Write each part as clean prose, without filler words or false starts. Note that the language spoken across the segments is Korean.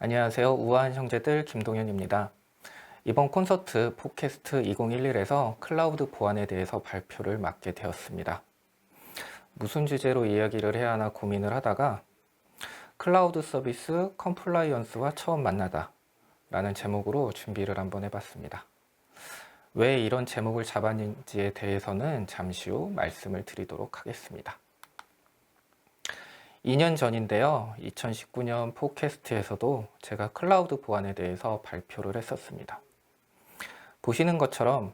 안녕하세요. 우아한 형제들 김동현입니다. 이번 콘서트 팟캐스트 2011에서 클라우드 보안에 대해서 발표를 맡게 되었습니다. 무슨 주제로 이야기를 해야 하나 고민을 하다가 클라우드 서비스 컴플라이언스와 처음 만나다 라는 제목으로 준비를 한번 해봤습니다. 왜 이런 제목을 잡았는지에 대해서는 잠시 후 말씀을 드리도록 하겠습니다. 2년 전인데요. 2019년 팟캐스트에서도 제가 클라우드 보안에 대해서 발표를 했었습니다. 보시는 것처럼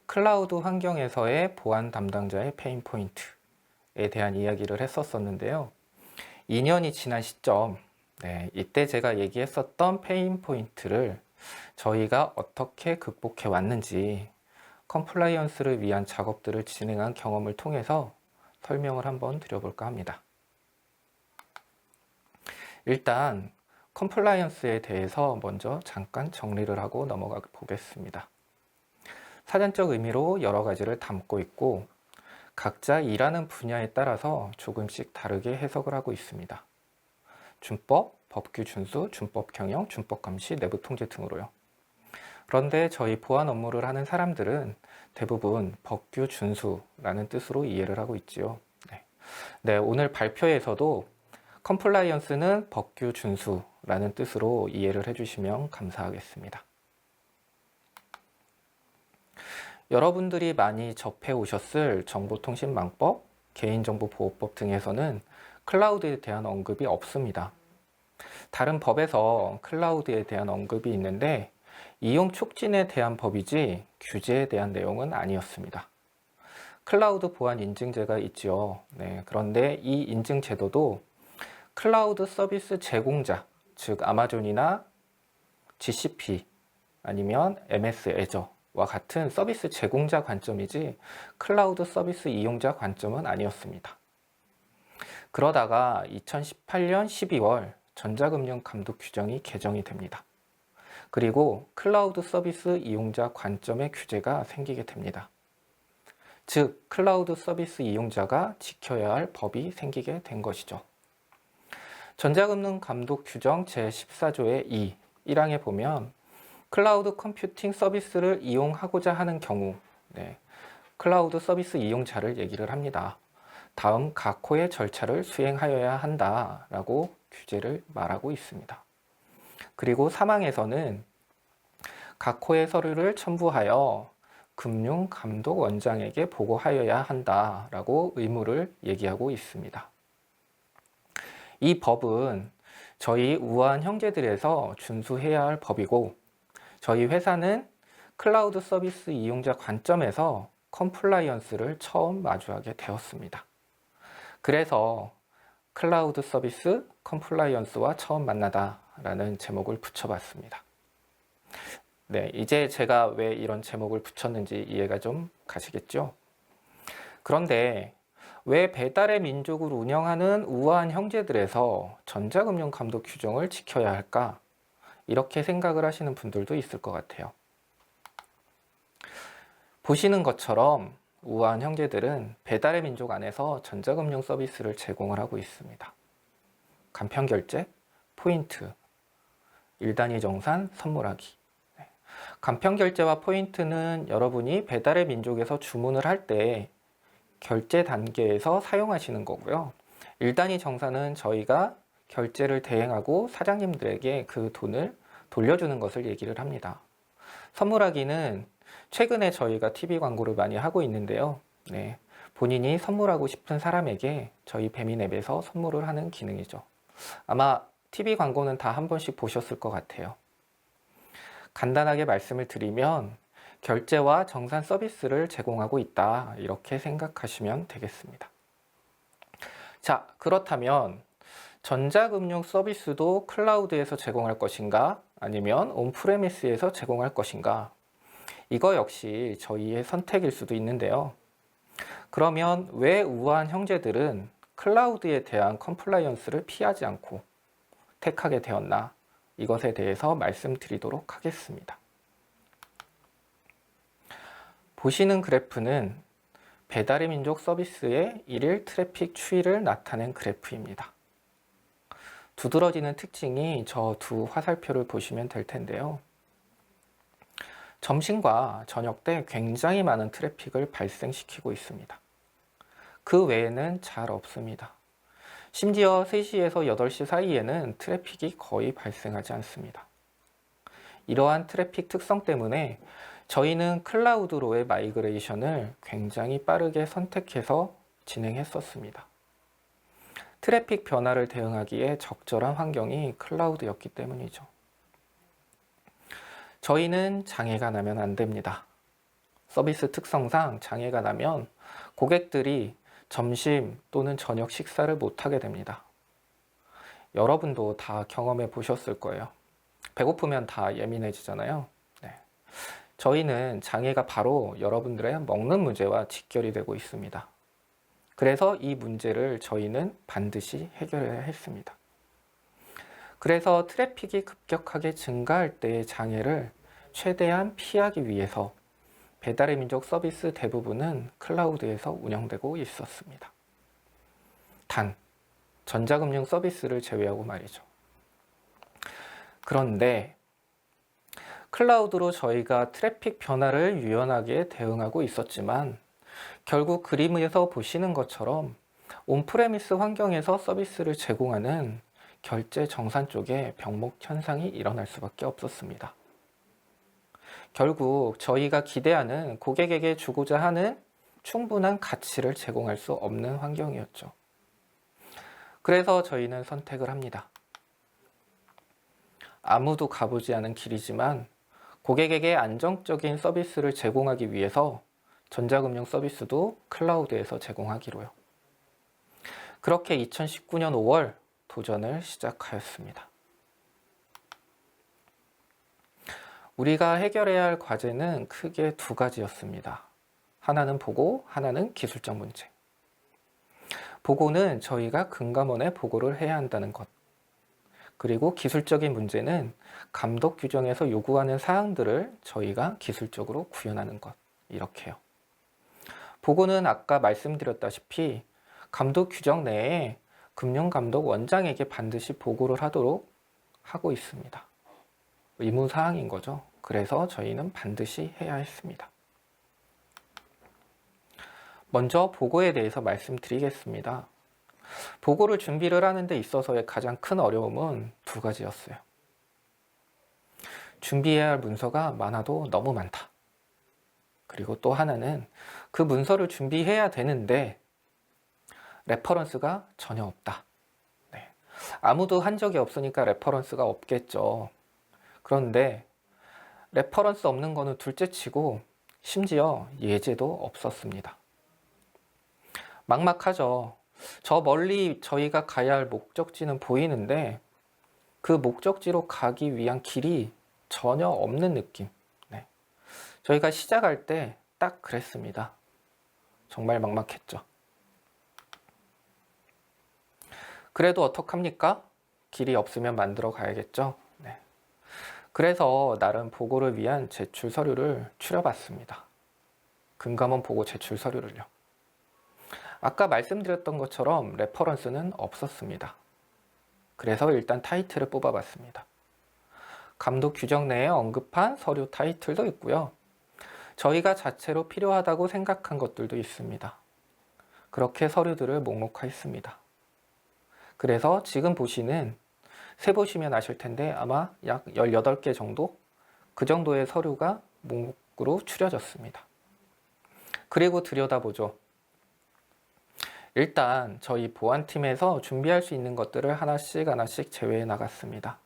클라우드 환경에서의 보안 담당자의 페인 포인트에 대한 이야기를 했었는데요. 2년이 지난 시점, 이때 제가 얘기했었던 페인 포인트를 저희가 어떻게 극복해 왔는지 컴플라이언스를 위한 작업들을 진행한 경험을 통해서 설명을 한번 드려볼까 합니다. 일단 컴플라이언스에 대해서 먼저 잠깐 정리를 하고 넘어가 보겠습니다. 사전적 의미로 여러 가지를 담고 있고 각자 일하는 분야에 따라서 조금씩 다르게 해석을 하고 있습니다. 준법, 법규 준수, 준법 경영, 준법 감시, 내부 통제 등으로요. 그런데 저희 보안 업무를 하는 사람들은 대부분 법규 준수라는 뜻으로 이해를 하고 있지요. 오늘 발표에서도 컴플라이언스는 법규 준수라는 뜻으로 이해를 해주시면 감사하겠습니다. 여러분들이 많이 접해 오셨을 정보통신망법, 개인정보보호법 등에서는 클라우드에 대한 언급이 없습니다. 다른 법에서 클라우드에 대한 언급이 있는데 이용 촉진에 대한 법이지 규제에 대한 내용은 아니었습니다. 클라우드 보안 인증제가 있죠. 그런데 이 인증제도도 클라우드 서비스 제공자, 즉 아마존이나 GCP 아니면 MS 애저와 같은 서비스 제공자 관점이지 클라우드 서비스 이용자 관점은 아니었습니다. 그러다가 2018년 12월 전자금융 감독 규정이 개정이 됩니다. 그리고 클라우드 서비스 이용자 관점의 규제가 생기게 됩니다. 즉 클라우드 서비스 이용자가 지켜야 할 법이 생기게 된 것이죠. 전자금융 감독 규정 제14조의 1항에 보면 클라우드 컴퓨팅 서비스를 이용하고자 하는 경우 클라우드 서비스 이용자를 얘기를 합니다. 다음 각호의 절차를 수행하여야 한다라고 규제를 말하고 있습니다. 그리고 3항에서는 각호의 서류를 첨부하여 금융감독원장에게 보고하여야 한다라고 의무를 얘기하고 있습니다. 이 법은 저희 우아한 형제들에서 준수해야 할 법이고 저희 회사는 클라우드 서비스 이용자 관점에서 컴플라이언스를 처음 마주하게 되었습니다. 그래서 클라우드 서비스 컴플라이언스와 처음 만나다 라는 제목을 붙여봤습니다. 이제 제가 왜 이런 제목을 붙였는지 이해가 좀 가시겠죠? 그런데 왜 배달의 민족을 운영하는 우아한 형제들에서 전자금융 감독 규정을 지켜야 할까? 이렇게 생각을 하시는 분들도 있을 것 같아요. 보시는 것처럼 우아한 형제들은 배달의 민족 안에서 전자금융 서비스를 제공을 하고 있습니다. 간편결제, 포인트, 1단위 정산, 선물하기. 간편결제와 포인트는 여러분이 배달의 민족에서 주문을 할 때 결제 단계에서 사용하시는 거고요. 1단위 정산은 저희가 결제를 대행하고 사장님들에게 그 돈을 돌려주는 것을 얘기를 합니다. 선물하기는 최근에 저희가 TV 광고를 많이 하고 있는데요. 본인이 선물하고 싶은 사람에게 저희 배민 앱에서 선물을 하는 기능이죠. 아마 TV 광고는 다 한 번씩 보셨을 것 같아요. 간단하게 말씀을 드리면 결제와 정산 서비스를 제공하고 있다 이렇게 생각하시면 되겠습니다. 자, 그렇다면 전자금융 서비스도 클라우드에서 제공할 것인가 아니면 온프레미스에서 제공할 것인가 이거 역시 저희의 선택일 수도 있는데요. 그러면 왜 우아한 형제들은 클라우드에 대한 컴플라이언스를 피하지 않고 택하게 되었나 이것에 대해서 말씀드리도록 하겠습니다. 보시는 그래프는 배달의 민족 서비스의 일일 트래픽 추이를 나타낸 그래프입니다. 두드러지는 특징이 저 두 화살표를 보시면 될 텐데요. 점심과 저녁 때 굉장히 많은 트래픽을 발생시키고 있습니다. 그 외에는 잘 없습니다. 심지어 3시에서 8시 사이에는 트래픽이 거의 발생하지 않습니다. 이러한 트래픽 특성 때문에 저희는 클라우드로의 마이그레이션을 굉장히 빠르게 선택해서 진행했었습니다. 트래픽 변화를 대응하기에 적절한 환경이 클라우드였기 때문이죠. 저희는 장애가 나면 안 됩니다. 서비스 특성상 장애가 나면 고객들이 점심 또는 저녁 식사를 못하게 됩니다. 여러분도 다 경험해 보셨을 거예요. 배고프면 다 예민해지잖아요. 네. 저희는 장애가 바로 여러분들의 먹는 문제와 직결이 되고 있습니다. 그래서 이 문제를 저희는 반드시 해결해야 했습니다. 그래서 트래픽이 급격하게 증가할 때의 장애를 최대한 피하기 위해서 배달의 민족 서비스 대부분은 클라우드에서 운영되고 있었습니다. 단, 전자금융 서비스를 제외하고 말이죠. 그런데 클라우드로 저희가 트래픽 변화를 유연하게 대응하고 있었지만 결국 그림에서 보시는 것처럼 온프레미스 환경에서 서비스를 제공하는 결제 정산 쪽에 병목 현상이 일어날 수밖에 없었습니다. 결국 저희가 기대하는 고객에게 주고자 하는 충분한 가치를 제공할 수 없는 환경이었죠. 그래서 저희는 선택을 합니다. 아무도 가보지 않은 길이지만 고객에게 안정적인 서비스를 제공하기 위해서 전자금융 서비스도 클라우드에서 제공하기로요. 그렇게 2019년 5월 도전을 시작하였습니다. 우리가 해결해야 할 과제는 크게 두 가지였습니다. 하나는 보고, 하나는 기술적 문제. 보고는 저희가 금감원에 보고를 해야 한다는 것. 그리고 기술적인 문제는 감독 규정에서 요구하는 사항들을 저희가 기술적으로 구현하는 것. 이렇게요. 보고는 아까 말씀드렸다시피 감독 규정 내에 금융감독 원장에게 반드시 보고를 하도록 하고 있습니다. 의무사항인 거죠. 그래서 저희는 반드시 해야 했습니다. 먼저 보고에 대해서 말씀드리겠습니다. 보고를 준비를 하는 데 있어서의 가장 큰 어려움은 두 가지였어요. 준비해야 할 문서가 많아도 너무 많다. 그리고 또 하나는 그 문서를 준비해야 되는데 레퍼런스가 전혀 없다. 네. 아무도 한 적이 없으니까 레퍼런스가 없겠죠. 그런데 레퍼런스 없는 거는 둘째치고 심지어 예제도 없었습니다. 막막하죠. 저 멀리 저희가 가야 할 목적지는 보이는데 그 목적지로 가기 위한 길이 전혀 없는 느낌. 네. 저희가 시작할 때 딱 그랬습니다. 정말 막막했죠. 그래도 어떡합니까? 길이 없으면 만들어 가야겠죠. 네. 그래서 나름 보고를 위한 제출 서류를 추려봤습니다. 금감원 보고 제출 서류를요. 아까 말씀드렸던 것처럼 레퍼런스는 없었습니다. 그래서 일단 타이틀을 뽑아봤습니다. 감독 규정 내에 언급한 서류 타이틀도 있고요. 저희가 자체로 필요하다고 생각한 것들도 있습니다. 그렇게 서류들을 목록하였습니다. 그래서 지금 보시는 세보시면 아실 텐데 아마 약 18개 정도? 그 정도의 서류가 목록으로 추려졌습니다. 그리고 들여다보죠. 일단 저희 보안팀에서 준비할 수 있는 것들을 하나씩 제외해 나갔습니다.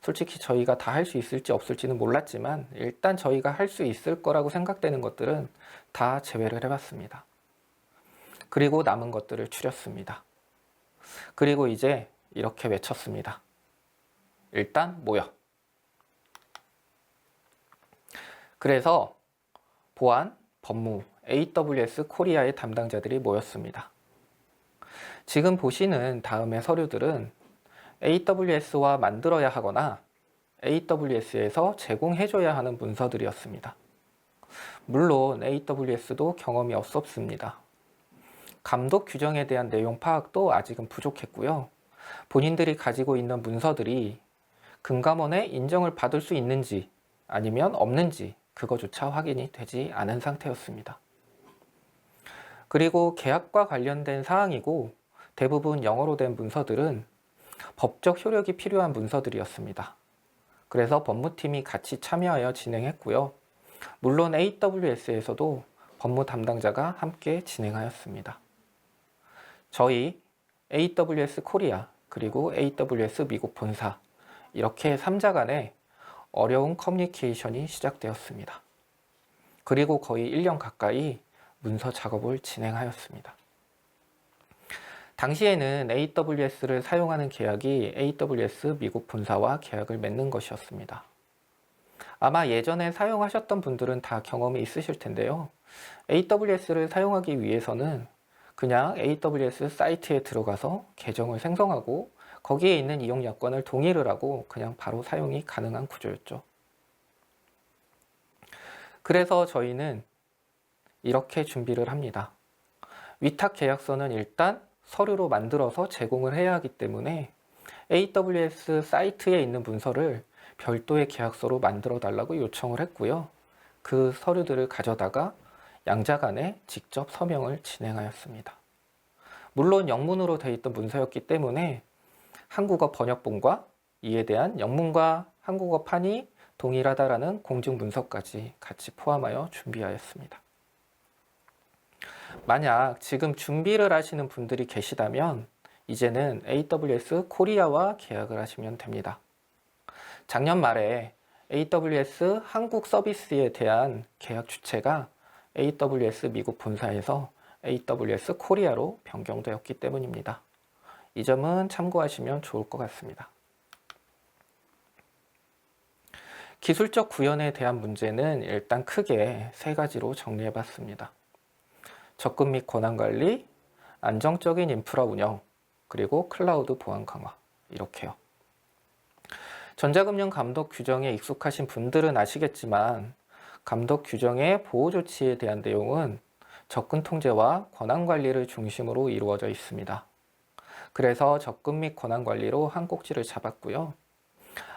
솔직히 저희가 다 할 수 있을지 없을지는 몰랐지만 일단 저희가 할 수 있을 거라고 생각되는 것들은 다 제외를 해봤습니다. 그리고 남은 것들을 추렸습니다. 그리고 이제 이렇게 외쳤습니다. 일단 모여. 그래서 보안, 법무, AWS 코리아의 담당자들이 모였습니다. 지금 보시는 다음의 서류들은 AWS와 만들어야 하거나 AWS에서 제공해줘야 하는 문서들이었습니다. 물론 AWS도 경험이 없었습니다. 감독 규정에 대한 내용 파악도 아직은 부족했고요. 본인들이 가지고 있는 문서들이 금감원의 인정을 받을 수 있는지 아니면 없는지 그거조차 확인이 되지 않은 상태였습니다. 그리고 계약과 관련된 사항이고 대부분 영어로 된 문서들은 법적 효력이 필요한 문서들이었습니다. 그래서 법무팀이 같이 참여하여 진행했고요. 물론 AWS에서도 법무 담당자가 함께 진행하였습니다. 저희 AWS 코리아 그리고 AWS 미국 본사 이렇게 3자 간에 어려운 커뮤니케이션이 시작되었습니다. 그리고 거의 1년 가까이 문서 작업을 진행하였습니다. 당시에는 AWS를 사용하는 계약이 AWS 미국 본사와 계약을 맺는 것이었습니다. 아마 예전에 사용하셨던 분들은 다 경험이 있으실 텐데요. AWS를 사용하기 위해서는 그냥 AWS 사이트에 들어가서 계정을 생성하고 거기에 있는 이용 약관을 동의를 하고 그냥 바로 사용이 가능한 구조였죠. 그래서 저희는 이렇게 준비를 합니다. 위탁 계약서는 일단 서류로 만들어서 제공을 해야 하기 때문에 AWS 사이트에 있는 문서를 별도의 계약서로 만들어 달라고 요청을 했고요. 그 서류들을 가져다가 양자 간에 직접 서명을 진행하였습니다. 물론 영문으로 되어 있던 문서였기 때문에 한국어 번역본과 이에 대한 영문과 한국어판이 동일하다라는 공증 문서까지 같이 포함하여 준비하였습니다. 만약 지금 준비를 하시는 분들이 계시다면 이제는 AWS 코리아와 계약을 하시면 됩니다. 작년 말에 AWS 한국 서비스에 대한 계약 주체가 AWS 미국 본사에서 AWS 코리아로 변경되었기 때문입니다. 이 점은 참고하시면 좋을 것 같습니다. 기술적 구현에 대한 문제는 일단 크게 3가지로 정리해 봤습니다. 접근 및 권한 관리, 안정적인 인프라 운영, 그리고 클라우드 보안 강화 이렇게요. 전자금융 감독 규정에 익숙하신 분들은 아시겠지만 감독 규정의 보호 조치에 대한 내용은 접근 통제와 권한 관리를 중심으로 이루어져 있습니다. 그래서 접근 및 권한 관리로 한 꼭지를 잡았고요.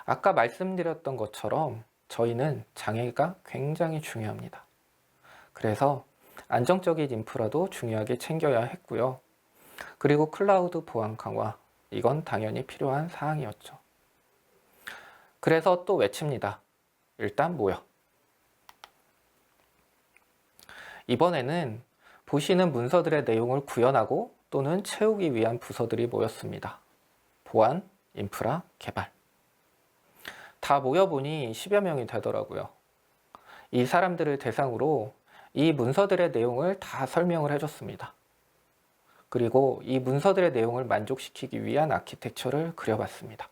아까 말씀드렸던 것처럼 저희는 장애가 굉장히 중요합니다. 그래서 안정적인 인프라도 중요하게 챙겨야 했고요. 그리고 클라우드 보안 강화, 이건 당연히 필요한 사항이었죠. 그래서 또 외칩니다. 일단 모여. 이번에는 보시는 문서들의 내용을 구현하고 또는 채우기 위한 부서들이 모였습니다. 보안, 인프라, 개발. 다 모여보니 10여 명이 되더라고요. 이 사람들을 대상으로 이 문서들의 내용을 다 설명을 해줬습니다. 그리고 이 문서들의 내용을 만족시키기 위한 아키텍처를 그려봤습니다.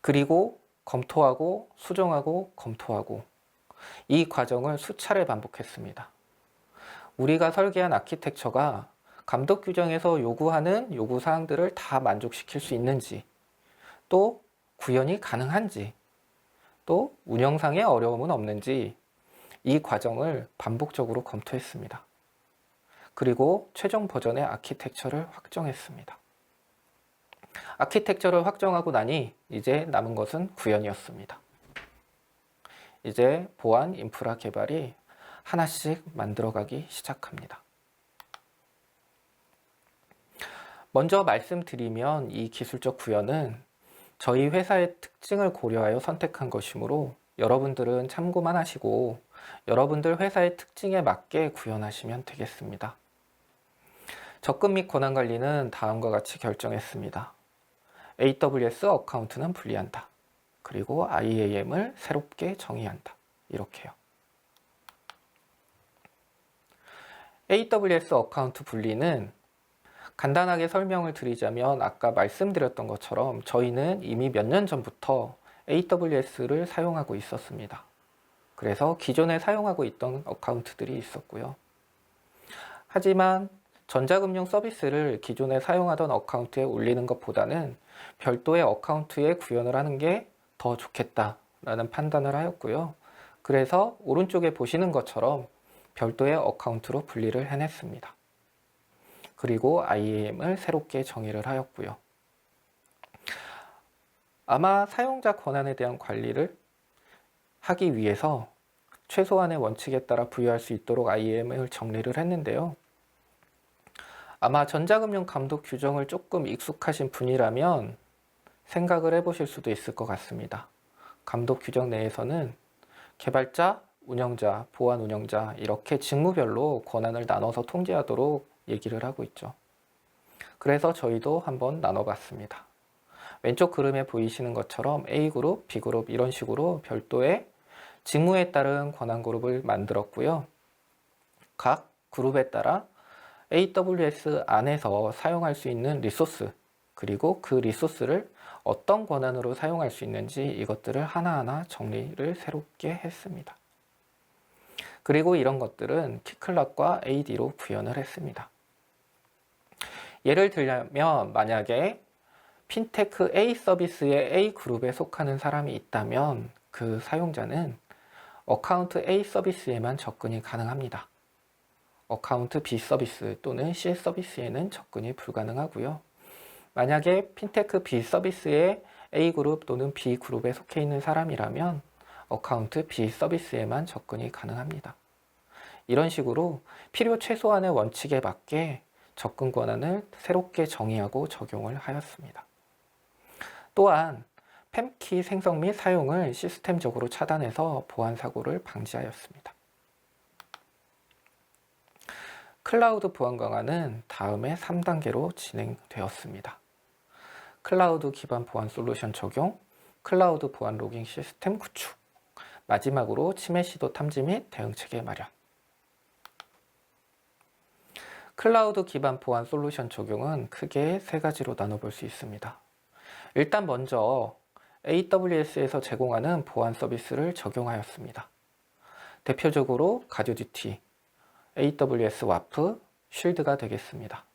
그리고 검토하고 수정하고 검토하고 이 과정을 수차례 반복했습니다. 우리가 설계한 아키텍처가 감독 규정에서 요구하는 요구사항들을 다 만족시킬 수 있는지, 또 구현이 가능한지, 또 운영상의 어려움은 없는지 이 과정을 반복적으로 검토했습니다. 그리고 최종 버전의 아키텍처를 확정했습니다. 아키텍처를 확정하고 나니 이제 남은 것은 구현이었습니다. 이제 보안 인프라 개발이 하나씩 만들어가기 시작합니다. 먼저 말씀드리면 이 기술적 구현은 저희 회사의 특징을 고려하여 선택한 것이므로 여러분들은 참고만 하시고 여러분들 회사의 특징에 맞게 구현하시면 되겠습니다. 접근 및 권한 관리는 다음과 같이 결정했습니다. AWS 어카운트는 분리한다. 그리고 IAM을 새롭게 정의한다. 이렇게요. AWS 어카운트 분리는 간단하게 설명을 드리자면 아까 말씀드렸던 것처럼 저희는 이미 몇 년 전부터 AWS를 사용하고 있었습니다. 그래서 기존에 사용하고 있던 어카운트들이 있었고요. 하지만 전자금융 서비스를 기존에 사용하던 어카운트에 올리는 것보다는 별도의 어카운트에 구현을 하는 게 더 좋겠다라는 판단을 하였고요. 그래서 오른쪽에 보시는 것처럼 별도의 어카운트로 분리를 해냈습니다. 그리고 IAM을 새롭게 정의를 하였고요. 아마 사용자 권한에 대한 관리를 하기 위해서 최소한의 원칙에 따라 부여할 수 있도록 IAM을 정리를 했는데요. 아마 전자금융 감독 규정을 조금 익숙하신 분이라면 생각을 해보실 수도 있을 것 같습니다. 감독 규정 내에서는 개발자, 운영자, 보안 운영자 이렇게 직무별로 권한을 나눠서 통제하도록 얘기를 하고 있죠. 그래서 저희도 한번 나눠봤습니다. 왼쪽 그림에 보이시는 것처럼 A그룹, B그룹 이런 식으로 별도의 직무에 따른 권한 그룹을 만들었고요. 각 그룹에 따라 AWS 안에서 사용할 수 있는 리소스, 그리고 그 리소스를 어떤 권한으로 사용할 수 있는지 이것들을 하나하나 정리를 새롭게 했습니다. 그리고 이런 것들은 키클락과 AD로 구현을 했습니다. 예를 들면 만약에 핀테크 A 서비스의 A 그룹에 속하는 사람이 있다면 그 사용자는 어카운트 A 서비스에만 접근이 가능합니다. 어카운트 B 서비스 또는 C 서비스에는 접근이 불가능하고요. 만약에 핀테크 B 서비스의 A 그룹 또는 B 그룹에 속해 있는 사람이라면 어카운트 B 서비스에만 접근이 가능합니다. 이런 식으로 필요 최소한의 원칙에 맞게 접근 권한을 새롭게 정의하고 적용을 하였습니다. 또한 팸키 생성 및 사용을 시스템적으로 차단해서 보안 사고를 방지하였습니다. 클라우드 보안 강화는 다음에 3단계로 진행되었습니다. 클라우드 기반 보안 솔루션 적용, 클라우드 보안 로깅 시스템 구축, 마지막으로 침해 시도 탐지 및 대응 체계 마련. 클라우드 기반 보안 솔루션 적용은 크게 세 가지로 나눠볼 수 있습니다. 일단 먼저 AWS에서 제공하는 보안 서비스를 적용하였습니다. 대표적으로 가듀티, AWS 와프, 쉴드가 되겠습니다.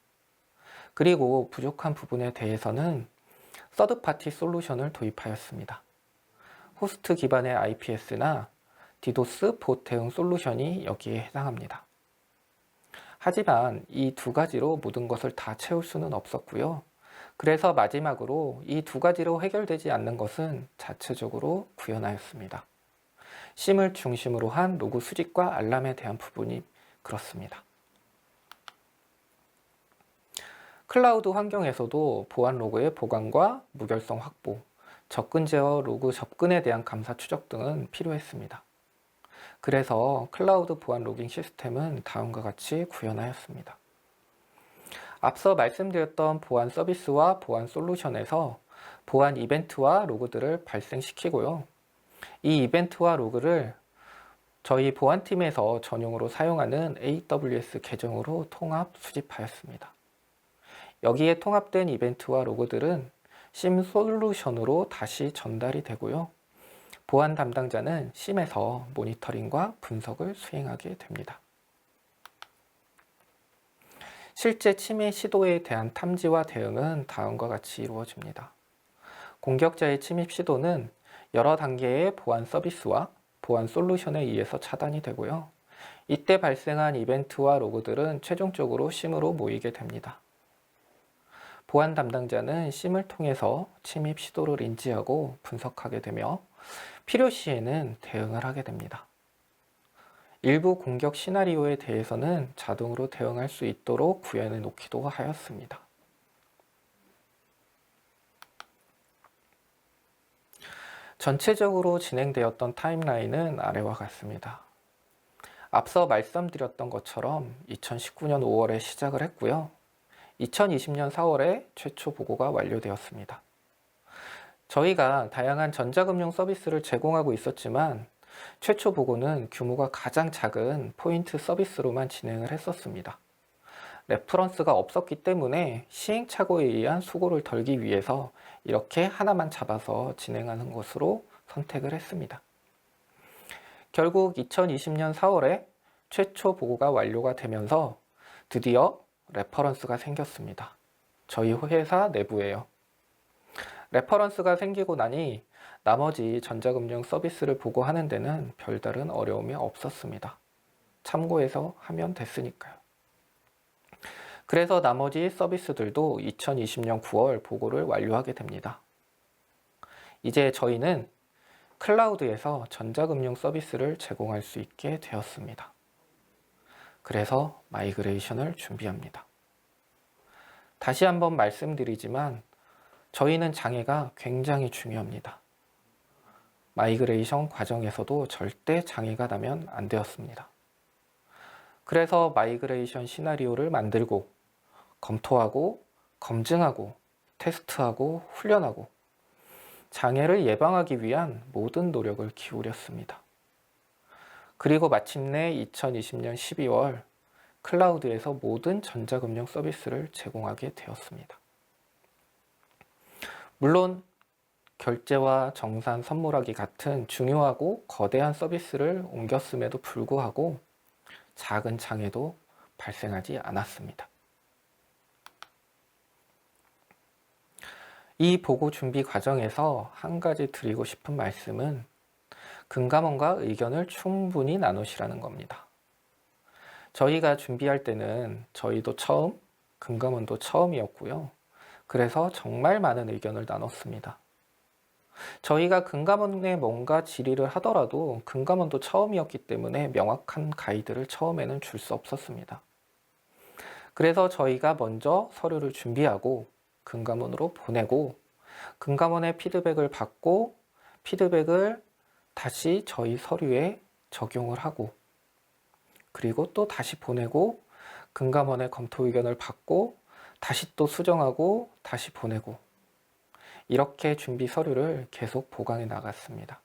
그리고 부족한 부분에 대해서는 서드파티 솔루션을 도입하였습니다. 호스트 기반의 IPS나 디도스 보트 대응 솔루션이 여기에 해당합니다. 하지만 이 두 가지로 모든 것을 다 채울 수는 없었고요. 그래서 마지막으로 이 두 가지로 해결되지 않는 것은 자체적으로 구현하였습니다. 심을 중심으로 한 로그 수집과 알람에 대한 부분이 그렇습니다. 클라우드 환경에서도 보안 로그의 보관과 무결성 확보, 접근 제어 로그 접근에 대한 감사 추적 등은 필요했습니다. 그래서 클라우드 보안 로깅 시스템은 다음과 같이 구현하였습니다. 앞서 말씀드렸던 보안 서비스와 보안 솔루션에서 보안 이벤트와 로그들을 발생시키고요. 이 이벤트와 로그를 저희 보안팀에서 전용으로 사용하는 AWS 계정으로 통합 수집하였습니다. 여기에 통합된 이벤트와 로그들은 심 솔루션으로 다시 전달이 되고요. 보안 담당자는 심에서 모니터링과 분석을 수행하게 됩니다. 실제 침해 시도에 대한 탐지와 대응은 다음과 같이 이루어집니다. 공격자의 침입 시도는 여러 단계의 보안 서비스와 보안 솔루션에 의해서 차단이 되고요. 이때 발생한 이벤트와 로그들은 최종적으로 심으로 모이게 됩니다. 보안 담당자는 심을 통해서 침입 시도를 인지하고 분석하게 되며 필요시에는 대응을 하게 됩니다. 일부 공격 시나리오에 대해서는 자동으로 대응할 수 있도록 구현해 놓기도 하였습니다. 전체적으로 진행되었던 타임라인은 아래와 같습니다. 앞서 말씀드렸던 것처럼 2019년 5월에 시작을 했고요. 2020년 4월에 최초 보고가 완료되었습니다. 저희가 다양한 전자금융 서비스를 제공하고 있었지만 최초 보고는 규모가 가장 작은 포인트 서비스로만 진행을 했었습니다. 레퍼런스가 없었기 때문에 시행착오에 의한 수고를 덜기 위해서 이렇게 하나만 잡아서 진행하는 것으로 선택을 했습니다. 결국 2020년 4월에 최초 보고가 완료가 되면서 드디어 레퍼런스가 생겼습니다. 저희 회사 내부에요. 레퍼런스가 생기고 나니 나머지 전자금융 서비스를 보고하는 데는 별다른 어려움이 없었습니다. 참고해서 하면 됐으니까요. 그래서 나머지 서비스들도 2020년 9월 보고를 완료하게 됩니다. 이제 저희는 클라우드에서 전자금융 서비스를 제공할 수 있게 되었습니다. 그래서 마이그레이션을 준비합니다. 다시 한번 말씀드리지만 저희는 장애가 굉장히 중요합니다. 마이그레이션 과정에서도 절대 장애가 나면 안 되었습니다. 그래서 마이그레이션 시나리오를 만들고 검토하고 검증하고 테스트하고 훈련하고 장애를 예방하기 위한 모든 노력을 기울였습니다. 그리고 마침내 2020년 12월 클라우드에서 모든 전자금융 서비스를 제공하게 되었습니다. 물론 결제와 정산, 선물하기 같은 중요하고 거대한 서비스를 옮겼음에도 불구하고 작은 장애도 발생하지 않았습니다. 이 보고 준비 과정에서 한 가지 드리고 싶은 말씀은 금감원과 의견을 충분히 나누시라는 겁니다. 저희가 준비할 때는 저희도 처음, 금감원도 처음이었고요. 그래서 정말 많은 의견을 나눴습니다. 저희가 금감원에 뭔가 질의를 하더라도 금감원도 처음이었기 때문에 명확한 가이드를 처음에는 줄 수 없었습니다. 그래서 저희가 먼저 서류를 준비하고 금감원으로 보내고 금감원의 피드백을 받고 피드백을 다시 저희 서류에 적용을 하고 그리고 또 다시 보내고 금감원의 검토 의견을 받고 다시 또 수정하고 다시 보내고 이렇게 준비 서류를 계속 보강해 나갔습니다.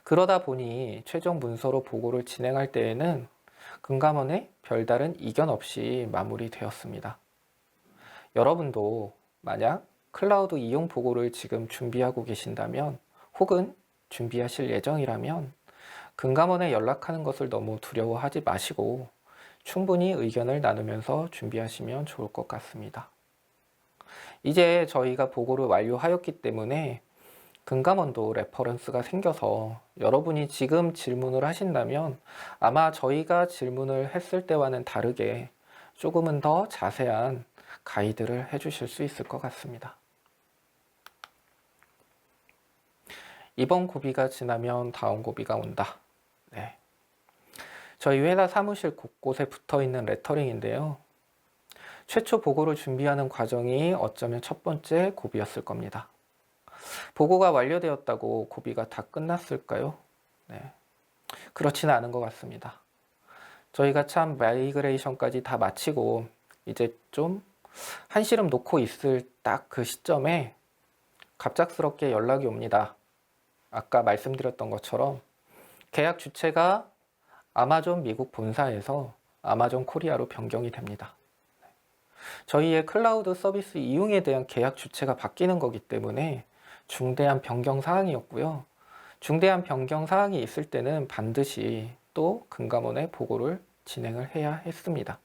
그러다 보니 최종 문서로 보고를 진행할 때에는 금감원의 별다른 이견 없이 마무리되었습니다. 여러분도 만약 클라우드 이용 보고를 지금 준비하고 계신다면 혹은 준비하실 예정이라면 금감원에 연락하는 것을 너무 두려워하지 마시고 충분히 의견을 나누면서 준비하시면 좋을 것 같습니다. 이제 저희가 보고를 완료하였기 때문에 금감원도 레퍼런스가 생겨서 여러분이 지금 질문을 하신다면 아마 저희가 질문을 했을 때와는 다르게 조금은 더 자세한 가이드를 해주실 수 있을 것 같습니다. 이번 고비가 지나면 다음 고비가 온다. 네. 저희 회사 사무실 곳곳에 붙어있는 레터링인데요. 최초 보고를 준비하는 과정이 어쩌면 첫 번째 고비였을 겁니다. 보고가 완료되었다고 고비가 다 끝났을까요? 네. 그렇지는 않은 것 같습니다. 저희가 참 마이그레이션까지 다 마치고 이제 좀 한시름 놓고 있을 딱 그 시점에 갑작스럽게 연락이 옵니다. 아까 말씀드렸던 것처럼 계약 주체가 아마존 미국 본사에서 아마존 코리아로 변경이 됩니다. 저희의 클라우드 서비스 이용에 대한 계약 주체가 바뀌는 거기 때문에 중대한 변경 사항이었고요. 중대한 변경 사항이 있을 때는 반드시 또 금감원에 보고를 진행을 해야 했습니다.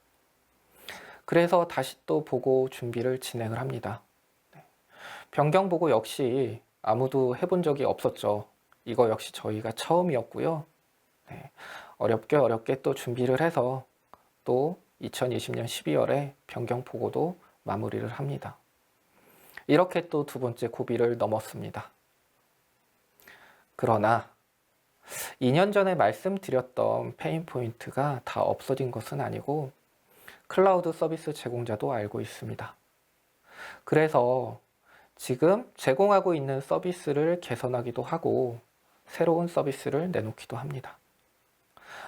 그래서 다시 또 보고 준비를 진행을 합니다. 변경 보고 역시 아무도 해본 적이 없었죠. 이거 역시 저희가 처음이었고요. 네, 어렵게 또 준비를 해서 또 2020년 12월에 변경 보고도 마무리를 합니다. 이렇게 또 두 번째 고비를 넘었습니다. 그러나 2년 전에 말씀드렸던 페인 포인트가 다 없어진 것은 아니고 클라우드 서비스 제공자도 알고 있습니다. 그래서 지금 제공하고 있는 서비스를 개선하기도 하고 새로운 서비스를 내놓기도 합니다.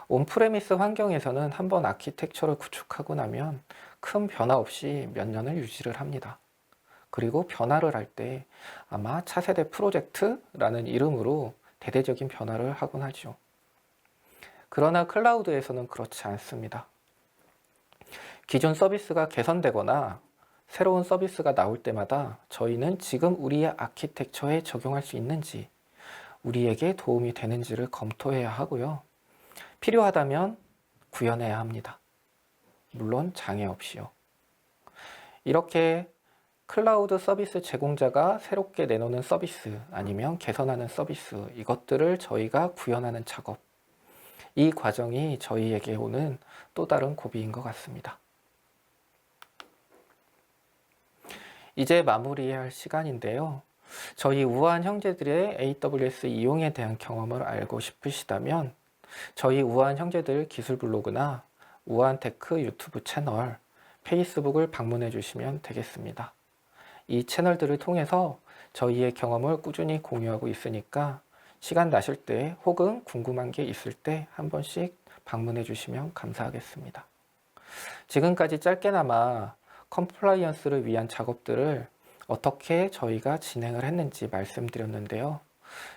온프레미스 환경에서는 한번 아키텍처를 구축하고 나면 큰 변화 없이 몇 년을 유지를 합니다. 그리고 변화를 할 때 아마 차세대 프로젝트라는 이름으로 대대적인 변화를 하곤 하죠. 그러나 클라우드에서는 그렇지 않습니다. 기존 서비스가 개선되거나 새로운 서비스가 나올 때마다 저희는 지금 우리의 아키텍처에 적용할 수 있는지 우리에게 도움이 되는지를 검토해야 하고요. 필요하다면 구현해야 합니다. 물론 장애 없이요. 이렇게 클라우드 서비스 제공자가 새롭게 내놓는 서비스 아니면 개선하는 서비스 이것들을 저희가 구현하는 작업 이 과정이 저희에게 오는 또 다른 고비인 것 같습니다. 이제 마무리해야 할 시간인데요. 저희 우아한 형제들의 AWS 이용에 대한 경험을 알고 싶으시다면 저희 우아한 형제들 기술 블로그나 우아한 테크 유튜브 채널, 페이스북을 방문해 주시면 되겠습니다. 이 채널들을 통해서 저희의 경험을 꾸준히 공유하고 있으니까 시간 나실 때 혹은 궁금한 게 있을 때 한 번씩 방문해 주시면 감사하겠습니다. 지금까지 짧게나마 컴플라이언스를 위한 작업들을 어떻게 저희가 진행을 했는지 말씀드렸는데요.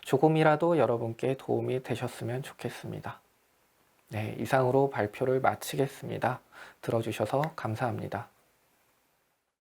조금이라도 여러분께 도움이 되셨으면 좋겠습니다. 네, 이상으로 발표를 마치겠습니다. 들어주셔서 감사합니다.